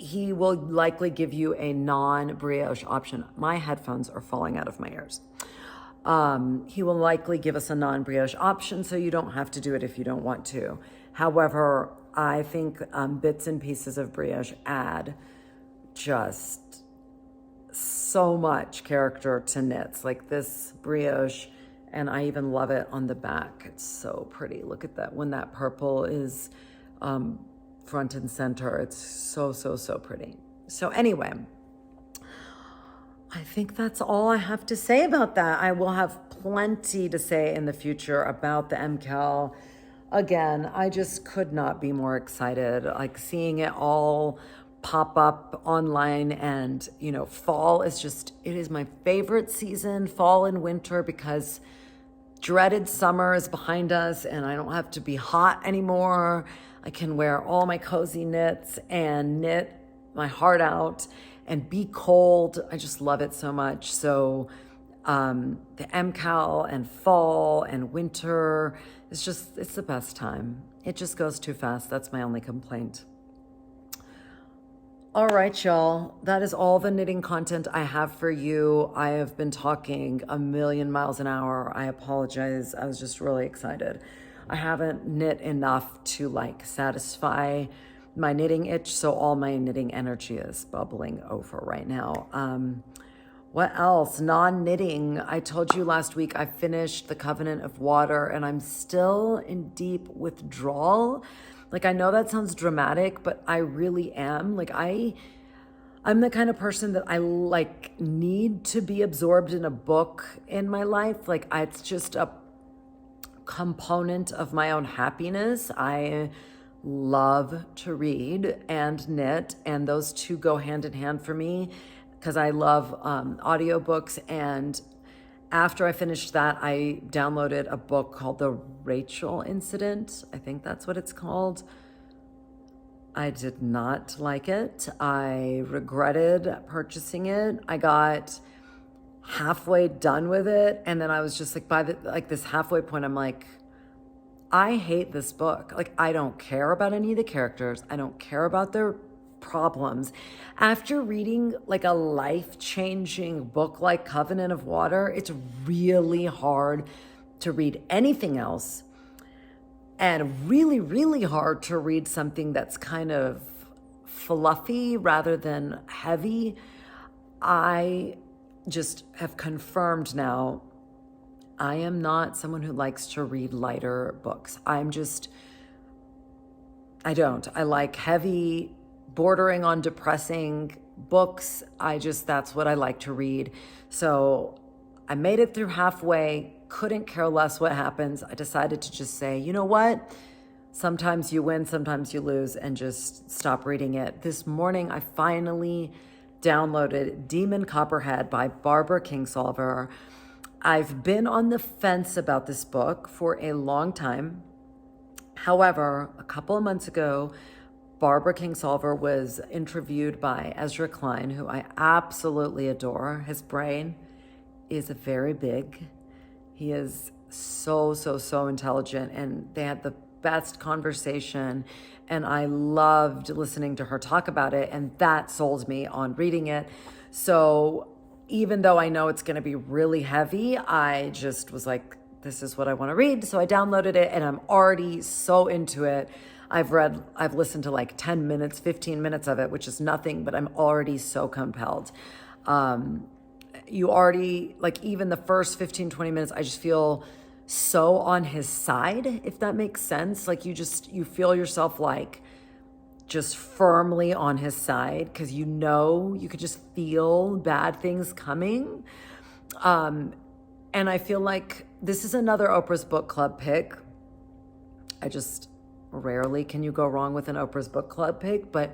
he will likely give you a non-brioche option. My headphones are falling out of my ears. He will likely give us a non-brioche option, so you don't have to do it if you don't want to. However, I think bits and pieces of brioche add just so much character to knits. Like this brioche, and I even love it on the back. It's so pretty. Look at that. When that purple is front and center, it's so, so, so pretty. So anyway, I think that's all I have to say about that. I will have plenty to say in the future about the MKAL. Again, I just could not be more excited. Like seeing it all pop up online, and fall is just, it is my favorite season, fall and winter, because dreaded summer is behind us and I don't have to be hot anymore. I can wear all my cozy knits and knit my heart out and be cold. I just love it so much. So the MKAL and fall and winter, it's the best time. It just goes too fast. That's my only complaint. All right, y'all. That is all the knitting content I have for you. I have been talking a million miles an hour. I apologize. I was just really excited. I haven't knit enough to satisfy my knitting itch, so all my knitting energy is bubbling over right now. What else? Non-knitting. I told you last week I finished The Covenant of Water, and I'm still in deep withdrawal. I know that sounds dramatic, but I really am. I'm the kind of person that I need to be absorbed in a book in my life. It's just a component of my own happiness. I love to read and knit, and those two go hand in hand for me because I love audiobooks. And after I finished that, I downloaded a book called The Rachel Incident. I think that's what it's called. I did not like it. I regretted purchasing it. I got halfway done with it, and then I was just by this halfway point, I'm like, I hate this book. I don't care about any of the characters. I don't care about their problems. After reading a life-changing book like Covenant of Water, it's really hard to read anything else, and really, really hard to read something that's kind of fluffy rather than heavy. I just have confirmed now, I am not someone who likes to read lighter books. I don't. I like heavy, bordering on depressing books. That's what I like to read. So I made it through halfway, couldn't care less what happens. I decided to just say, you know what? Sometimes you win, sometimes you lose, and just stop reading it. This morning, I finally downloaded Demon Copperhead by Barbara Kingsolver. I've been on the fence about this book for a long time. However, a couple of months ago, Barbara Kingsolver was interviewed by Ezra Klein, who I absolutely adore. His brain is very big. He is so, so, so intelligent, and they had the best conversation, and I loved listening to her talk about it, and that sold me on reading it. So even though I know it's going to be really heavy, I just was like, this is what I want to read. So I downloaded it, and I'm already so into it. I've listened to 10 minutes, 15 minutes of it, which is nothing, but I'm already so compelled. You already, even the first 15, 20 minutes, I just feel so on his side, if that makes sense. You feel yourself just firmly on his side, because you could just feel bad things coming. And I feel like this is another Oprah's Book Club pick. Rarely can you go wrong with an Oprah's Book Club pick, but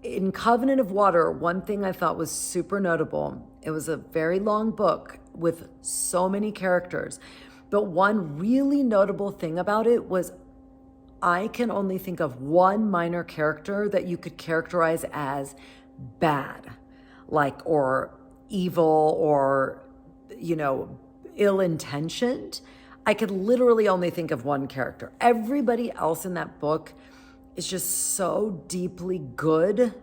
in Covenant of Water, one thing I thought was super notable, it was a very long book with so many characters, but one really notable thing about it was I can only think of one minor character that you could characterize as bad, or evil, or, ill-intentioned. I could literally only think of one character. Everybody else in that book is just so deeply good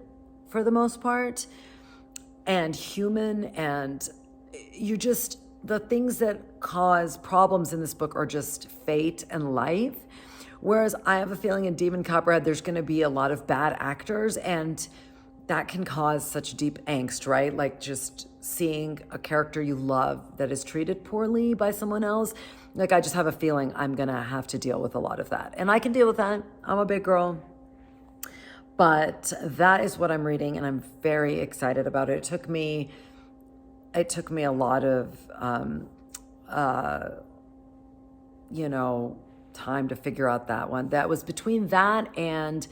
for the most part and human, and the things that cause problems in this book are just fate and life. Whereas I have a feeling in Demon Copperhead, there's going to be a lot of bad actors, and that can cause such deep angst, right? Like just seeing a character you love that is treated poorly by someone else. Like, I just have a feeling I'm going to have to deal with a lot of that. And I can deal with that. I'm a big girl. But that is what I'm reading, and I'm very excited about it. It took me a lot of, time to figure out that one. That was between that and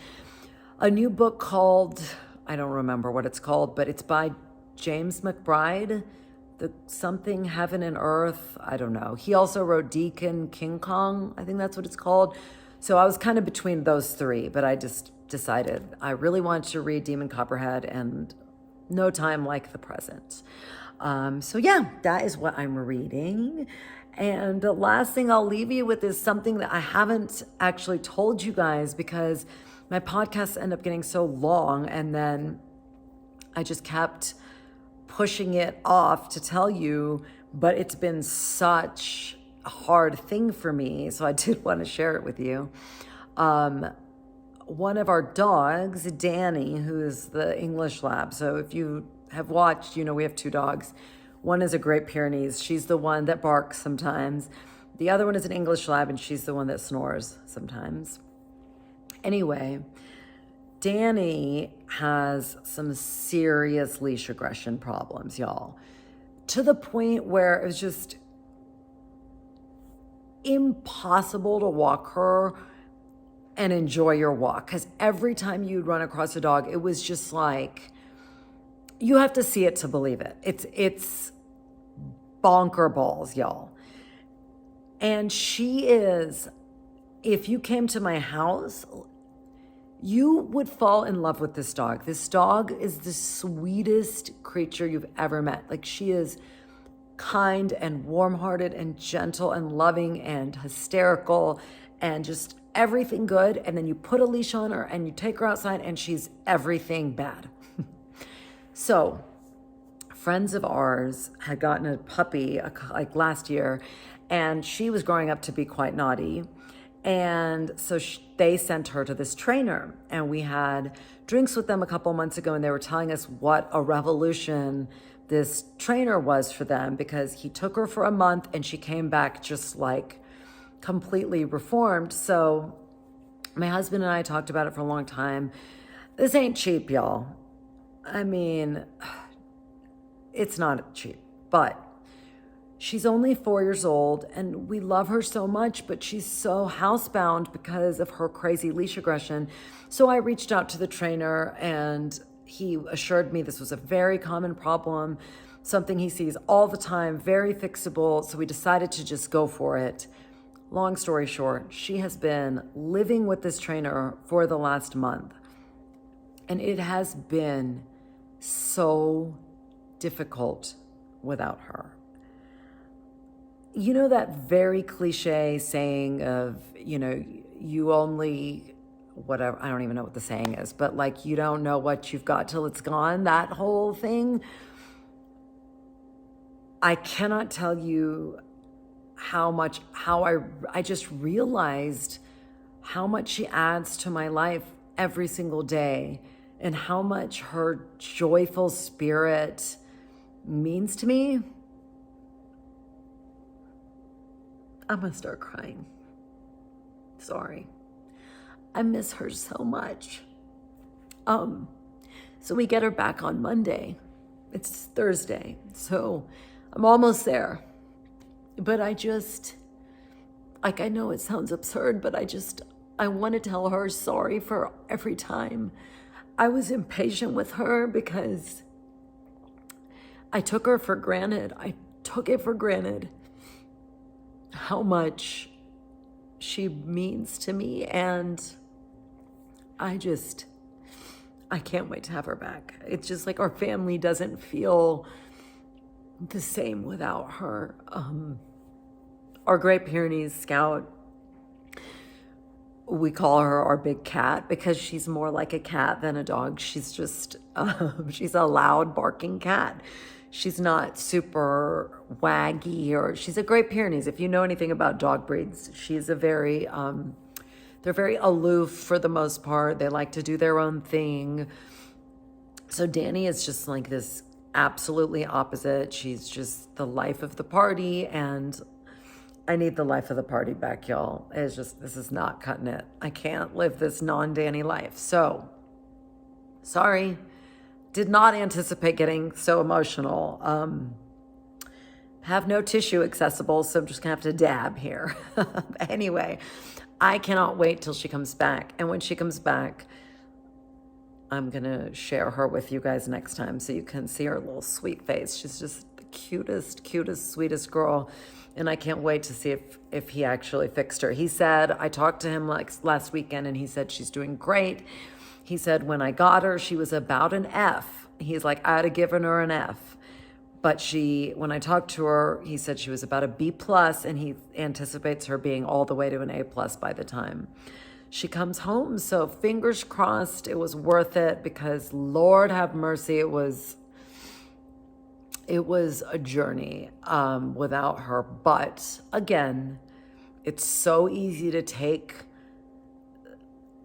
a new book called, I don't remember what it's called, but it's by James McBride, the something Heaven and Earth. I don't know. He also wrote Deacon King Kong. I think that's what it's called. So I was kind of between those three, but I just decided I really wanted to read Demon Copperhead, and no time like the present. So yeah, that is what I'm reading. And the last thing I'll leave you with is something that I haven't actually told you guys, because my podcasts end up getting so long, and then I just kept pushing it off to tell you, but it's been such a hard thing for me, so I did want to share it with you. One of our dogs, Danny, who is the English Lab. So if you have watched, we have 2 dogs. One is a Great Pyrenees. She's the one that barks sometimes. The other one is an English Lab, and she's the one that snores sometimes. Anyway, Danny has some serious leash aggression problems, y'all. To the point where it was just impossible to walk her and enjoy your walk, because every time you'd run across a dog, it was just like, you have to see it to believe it. It's bonker balls, y'all. And she is, if you came to my house, you would fall in love with this dog. This dog is the sweetest creature you've ever met. Like, she is kind and warm-hearted and gentle and loving and hysterical and just everything good. And then you put a leash on her and you take her outside, and she's everything bad. So friends of ours had gotten a puppy like last year, and she was growing up to be quite naughty. And so they sent her to this trainer, and we had drinks with them a couple months ago, and they were telling us what a revolution this trainer was for them, because he took her for a month and she came back just like completely reformed. So my husband and I talked about it for a long time. This ain't cheap, y'all. I mean, it's not cheap, but she's only 4 years old, and we love her so much, but she's so housebound because of her crazy leash aggression. So I reached out to the trainer, and he assured me this was a very common problem, something he sees all the time, very fixable. So we decided to just go for it. Long story short, she has been living with this trainer for the last month, and it has been so difficult without her. You know that very cliche saying of, you only, whatever, I don't even know what the saying is, but like, you don't know what you've got till it's gone, that whole thing. I cannot tell you how I just realized how much she adds to my life every single day, and how much her joyful spirit means to me. I'm gonna start crying. Sorry. I miss her so much. So we get her back on Monday. It's Thursday, so I'm almost there. But I know it sounds absurd, but I want to tell her sorry for every time I was impatient with her, because I took her for granted. I took it for granted how much she means to me, and I can't wait to have her back. It's just like our family doesn't feel the same without her. Our Great Pyrenees Scout we call her our big cat because she's more like a cat than a dog. She's just, she's a loud barking cat. She's not super waggy, or she's a Great Pyrenees. If you know anything about dog breeds, she's a very, they're very aloof for the most part. They like to do their own thing. So Danny is just like this absolutely opposite. She's just the life of the party, and I need the life of the party back, y'all. It's just, this is not cutting it. I can't live this non-Danny life. So, sorry. Did not anticipate getting so emotional. Have no tissue accessible, so I'm just gonna have to dab here. Anyway, I cannot wait till she comes back. And when she comes back, I'm gonna share her with you guys next time so you can see her little sweet face. She's just the cutest, sweetest girl. And I can't wait to see if he actually fixed her. He said, I talked to him like last weekend, and he said she's doing great. He said when I got her, she was about an F. He's like, I'd have given her an F. But when I talked to her, he said she was about a B+, and he anticipates her being all the way to an A+ by the time she comes home. So fingers crossed it was worth it, because Lord have mercy, it was a journey without her. But again, it's so easy to take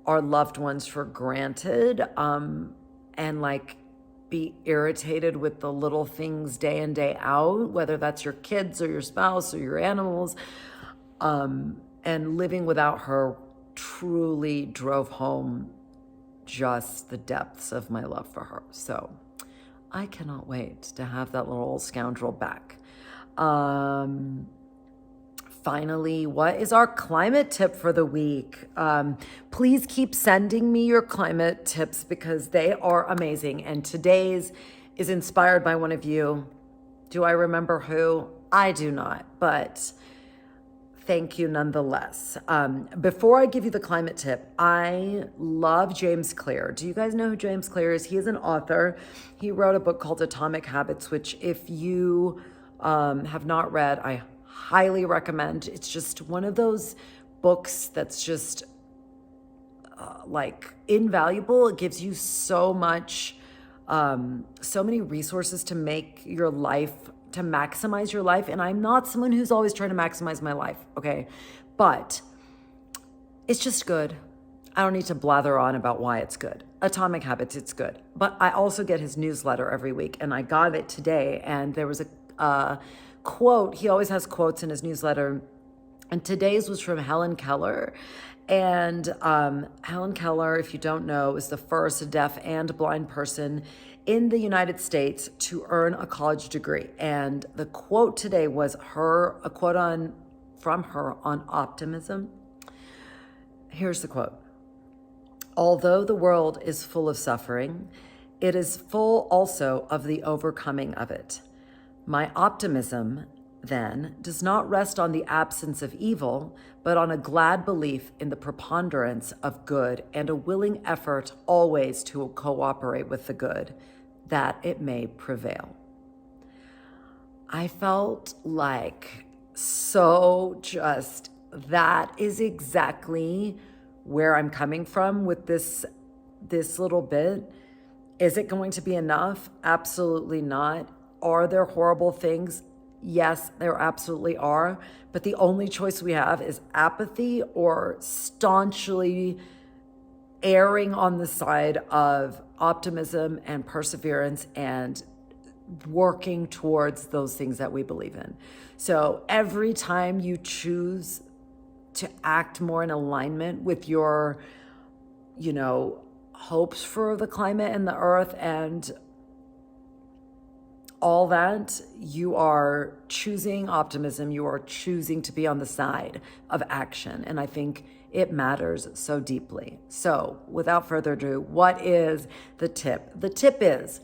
our loved ones for granted, and like be irritated with the little things day in, day out, whether that's your kids or your spouse or your animals. And living without her truly drove home just the depths of my love for her. So I cannot wait to have that little old scoundrel back. Finally, what is our climate tip for the week? Please keep sending me your climate tips because they are amazing. And today's is inspired by one of you. Do I remember who? I do not, but thank you nonetheless. Before I give you the climate tip, I love James Clear. Do you guys know who James Clear is? He is an author. He wrote a book called Atomic Habits, which if you have not read, I highly recommend. It's just one of those books that's just like invaluable. It gives you so much, so many resources to make your life, to maximize your life. And I'm not someone who's always trying to maximize my life, okay? But it's just good. I don't need to blather on about why it's good. Atomic Habits, it's good. But I also get his newsletter every week, and I got it today, and there was a quote. He always has quotes in his newsletter, and today's was from Helen Keller. And Helen Keller, if you don't know, is the first deaf and blind person in the United States to earn a college degree. And the quote today was a quote from her on optimism. Here's the quote. Although the world is full of suffering, it is full also of the overcoming of it. My optimism, then, does not rest on the absence of evil, but on a glad belief in the preponderance of good and a willing effort always to cooperate with the good, that it may prevail. I felt like that is exactly where I'm coming from with this little bit. Is it going to be enough? Absolutely not. Are there horrible things? Yes, there absolutely are. But the only choice we have is apathy or staunchly erring on the side of optimism and perseverance and working towards those things that we believe in. So every time you choose to act more in alignment with your, hopes for the climate and the earth and all that, you are choosing optimism. You are choosing to be on the side of action. And I think it matters so deeply. So without further ado, what is the tip? The tip is,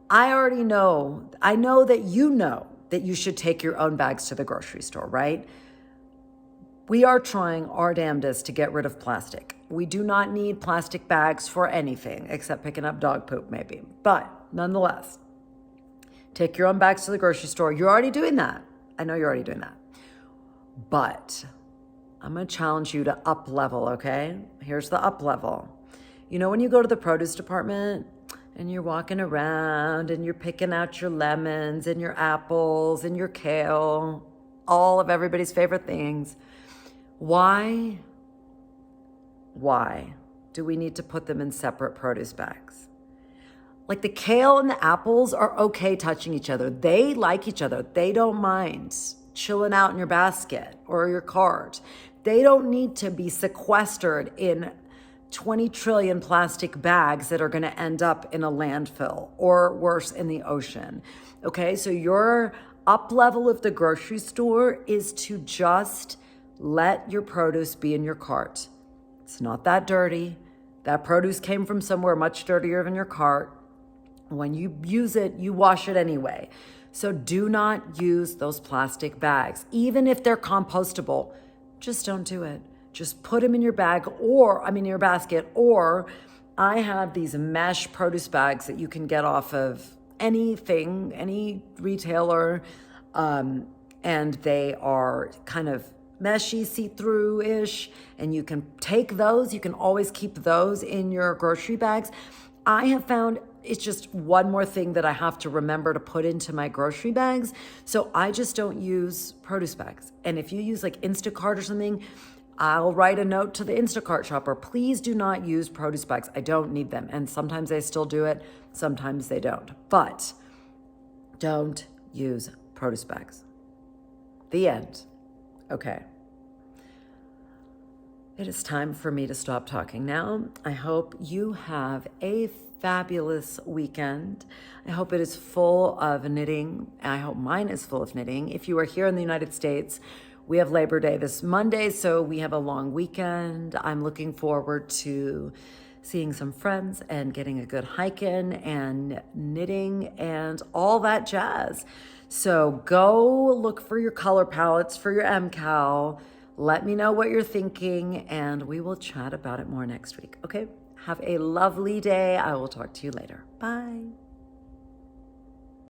I know that you know that you should take your own bags to the grocery store, right? We are trying our damnedest to get rid of plastic. We do not need plastic bags for anything except picking up dog poop maybe. But nonetheless, take your own bags to the grocery store. You're already doing that. I know you're already doing that. But I'm going to challenge you to up level, okay? Here's the up level. You know, when you go to the produce department and you're walking around and you're picking out your lemons and your apples and your kale, all of everybody's favorite things, why do we need to put them in separate produce bags? Like the kale and the apples are okay touching each other. They like each other. They don't mind chilling out in your basket or your cart. They don't need to be sequestered in 20 trillion plastic bags that are going to end up in a landfill or worse, in the ocean. Okay, so your up level of the grocery store is to just let your produce be in your cart. It's not that dirty. That produce came from somewhere much dirtier than your cart. When you use it, you wash it anyway. So do not use those plastic bags. Even if they're compostable, just don't do it. Just put them in your bag your basket. Or I have these mesh produce bags that you can get off of anything, any retailer. And they are kind of meshy, see-through-ish. And you can take those. You can always keep those in your grocery bags. I have found it's just one more thing that I have to remember to put into my grocery bags. So I just don't use produce bags. And if you use like Instacart or something, I'll write a note to the Instacart shopper. Please do not use produce bags. I don't need them. And sometimes they still do it. Sometimes they don't. But don't use produce bags. The end. Okay. It is time for me to stop talking now. I hope you have a fabulous weekend. I hope it is full of knitting. I hope mine is full of knitting. If you are here in the United States, we have Labor Day this Monday, so we have a long weekend. I'm looking forward to seeing some friends and getting a good hike in and knitting and all that jazz. So go look for your color palettes for your MKAL. Let me know what you're thinking, and we will chat about it more next week. Okay? Have a lovely day. I will talk to you later. Bye.